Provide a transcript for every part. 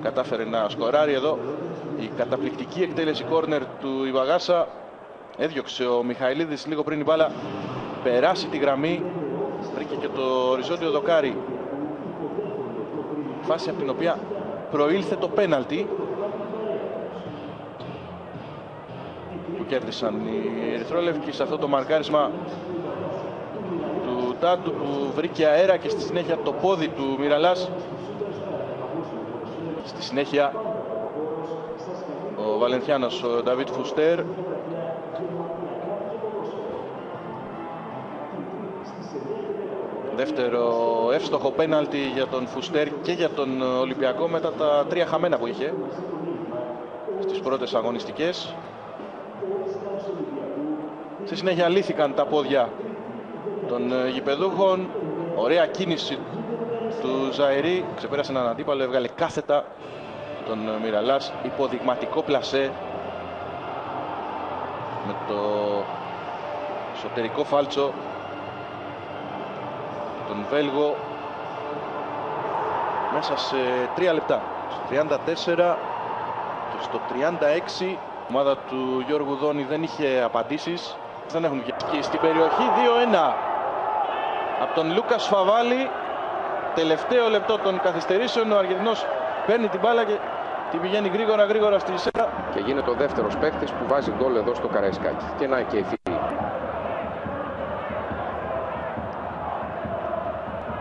κατάφερε να σκοράρει εδώ. Η καταπληκτική εκτέλεση κόρνερ του Ιβαγάσα. Έδιωξε ο Μιχαηλίδης λίγο πριν η μπάλα περάσει τη γραμμή. Βρήκε και το οριζόντιο δοκάρι. Φάση από την οποία προήλθε το πέναλτι που κέρδισαν οι ερυθρόλευκοι σε αυτό το μαρκάρισμα του Τάτου που βρήκε αέρα και στη συνέχεια το πόδι του Μιραλάς. Στη συνέχεια ο Βαλενθιάνος, ο Νταβίτ Φουστέρ. Δεύτερο εύστοχο πέναλτι για τον Φουστέρ και για τον Ολυμπιακό μετά τα 3 χαμένα που είχε στις πρώτες αγωνιστικές. Στη συνέχεια λύθηκαν τα πόδια των γηπεδούχων. Ωραία κίνηση του Ζαηρή. Ξεπέρασε έναν αντίπαλο, έβγαλε κάθετα τον Μιραλάς. Υποδειγματικό πλασέ με το εσωτερικό φάλτσο τον Βέλγο μέσα σε 3 λεπτά. Στο 34 και στο 36 η ομάδα του Γιώργου Δόνη δεν είχε απαντήσεις. Δεν έχουν και στην περιοχή 2-1 από τον Λούκας Φαβάλη. Τελευταίο λεπτό των καθυστερήσεων. Ο Αργεντινός παίρνει την μπάλα και την πηγαίνει γρήγορα στη σέντρα. Και γίνεται ο δεύτερος παίκτης που βάζει γκολ εδώ στο Καραϊσκάκι. Και να και η φίλη.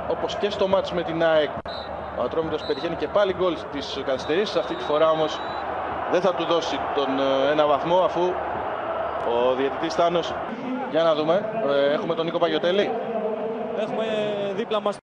Όπως και στο μάτς με την ΑΕΚ, ο Ατρόμητος πετυχαίνει και πάλι γκολ στις καθυστερήσεις. Αυτή τη φορά όμως δεν θα του δώσει τον ένα βαθμό, αφού ο διαιτητής Θάνος, για να δούμε, έχουμε τον Νίκο Παγιωτέλη. Έχουμε δίπλα μας